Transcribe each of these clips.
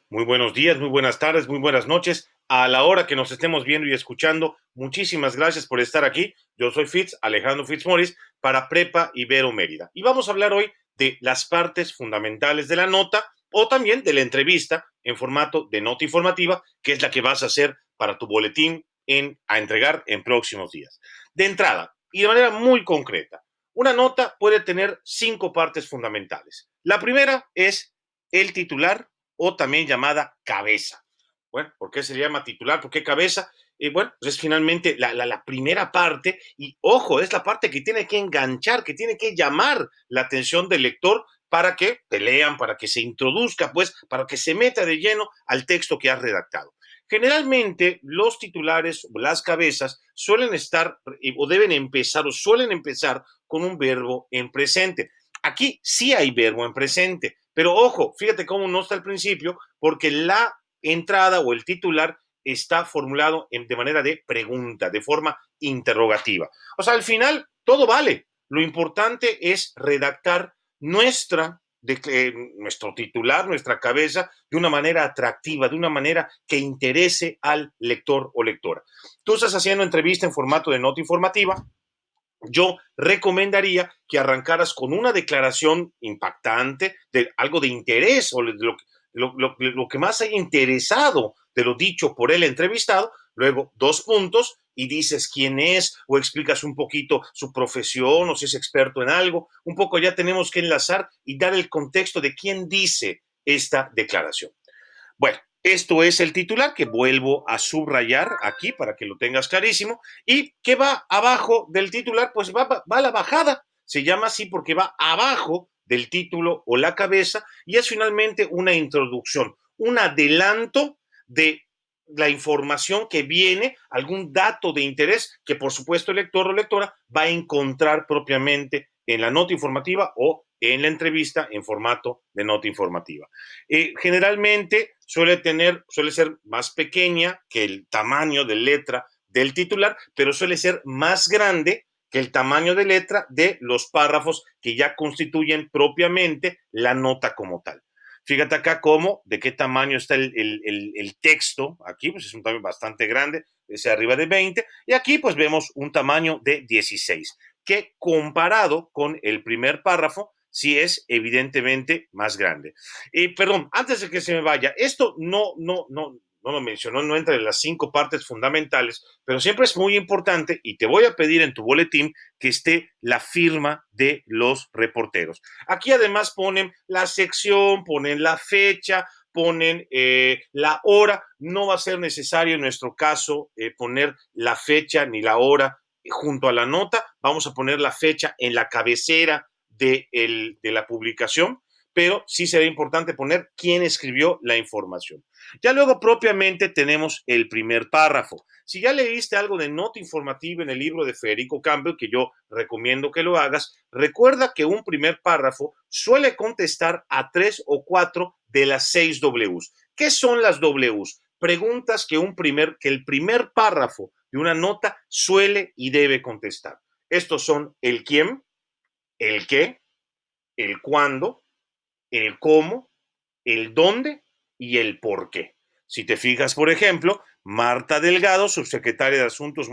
Muy buenos días, muy buenas tardes, muy buenas noches. A la hora que nos estemos viendo y escuchando, muchísimas gracias por estar aquí. Yo soy Alejandro Fitzmaurice, para Prepa Ibero Mérida. Y vamos a hablar hoy de las partes fundamentales de la nota o también de la entrevista en formato de nota informativa, que es la que vas a hacer para tu boletín a entregar en próximos días. De entrada, y de manera muy concreta, una nota puede tener 5 partes fundamentales. La primera es el titular, o también llamada cabeza. Bueno, ¿por qué se le llama titular? ¿Por qué cabeza? Bueno, pues es finalmente la primera parte y, ojo, es la parte que tiene que enganchar, que tiene que llamar la atención del lector para que te lean, para que se introduzca, pues, para que se meta de lleno al texto que has redactado. Generalmente, los titulares o las cabezas suelen estar o deben empezar o suelen empezar con un verbo en presente. Aquí sí hay verbo en presente, pero ojo, fíjate cómo no está al principio, porque la entrada o el titular está formulado de manera de pregunta, de forma interrogativa. O sea, al final todo vale. Lo importante es redactar nuestro titular, nuestra cabeza, de una manera atractiva, de una manera que interese al lector o lectora. Tú estás haciendo entrevista en formato de nota informativa. Yo recomendaría que arrancaras con una declaración impactante de algo de interés o de lo que más haya interesado de lo dicho por el entrevistado, luego 2 puntos y dices quién es o explicas un poquito su profesión o si es experto en algo. Un poco ya tenemos que enlazar y dar el contexto de quién dice esta declaración. Bueno, esto es el titular que vuelvo a subrayar aquí para que lo tengas clarísimo. ¿Y qué va abajo del titular? Pues va a la bajada. Se llama así porque va abajo del título o la cabeza y es finalmente una introducción, un adelanto de la información que viene, algún dato de interés que por supuesto el lector o lectora va a encontrar propiamente en la nota informativa o en la entrevista en formato de nota informativa. Generalmente suele ser más pequeña que el tamaño de letra del titular, pero suele ser más grande que el tamaño de letra de los párrafos que ya constituyen propiamente la nota como tal. Fíjate acá de qué tamaño está el texto. Aquí pues es un tamaño bastante grande, es arriba de 20, y aquí pues vemos un tamaño de 16, que comparado con el primer párrafo, sí es evidentemente más grande. Perdón, antes de que se me vaya, esto no lo mencionó, no entra en las 5 partes fundamentales, pero siempre es muy importante y te voy a pedir en tu boletín que esté la firma de los reporteros. Aquí además ponen la sección, ponen la fecha, ponen la hora. No va a ser necesario en nuestro caso poner la fecha ni la hora junto a la nota. Vamos a poner la fecha en la cabecera de la publicación, pero sí será importante poner quién escribió la información. Ya luego propiamente tenemos el primer párrafo. Si ya leíste algo de nota informativa en el libro de Federico Campbell, que yo recomiendo que lo hagas, recuerda que un primer párrafo suele contestar a 3 o 4 de las 6 Ws. ¿Qué son las Ws? Preguntas que el primer párrafo de una nota suele y debe contestar. Estos son el quién, el qué, el cuándo, el cómo, el dónde y el por qué. Si te fijas, por ejemplo, Marta Delgado, subsecretaria de Asuntos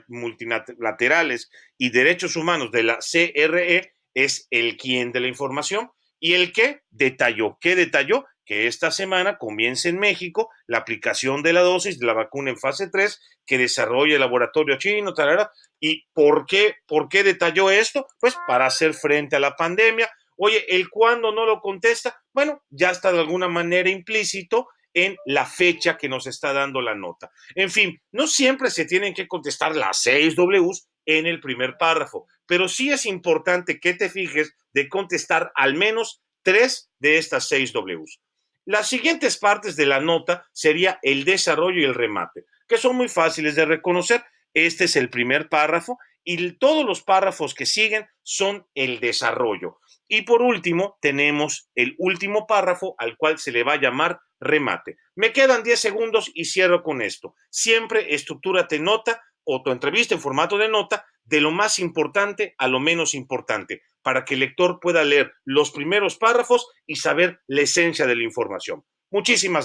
Multilaterales y Derechos Humanos de la CRE, es el quién de la información. Y el qué detalló. ¿Qué detalló? Que esta semana comienza en México la aplicación de la dosis de la vacuna en fase 3 que desarrolla el laboratorio chino, tarara. ¿Y por qué detalló esto? Pues para hacer frente a la pandemia. Oye, el cuándo no lo contesta, bueno, ya está de alguna manera implícito en la fecha que nos está dando la nota. En fin, no siempre se tienen que contestar las 6 Ws en el primer párrafo, pero sí es importante que te fijes de contestar al menos 3 de estas 6 Ws. Las siguientes partes de la nota sería el desarrollo y el remate, que son muy fáciles de reconocer. Este es el primer párrafo y todos los párrafos que siguen son el desarrollo. Y por último, tenemos el último párrafo al cual se le va a llamar remate. Me quedan 10 segundos y cierro con esto. Siempre estructúrate nota o tu entrevista en formato de nota de lo más importante a lo menos importante, para que el lector pueda leer los primeros párrafos y saber la esencia de la información. Muchísimas gracias.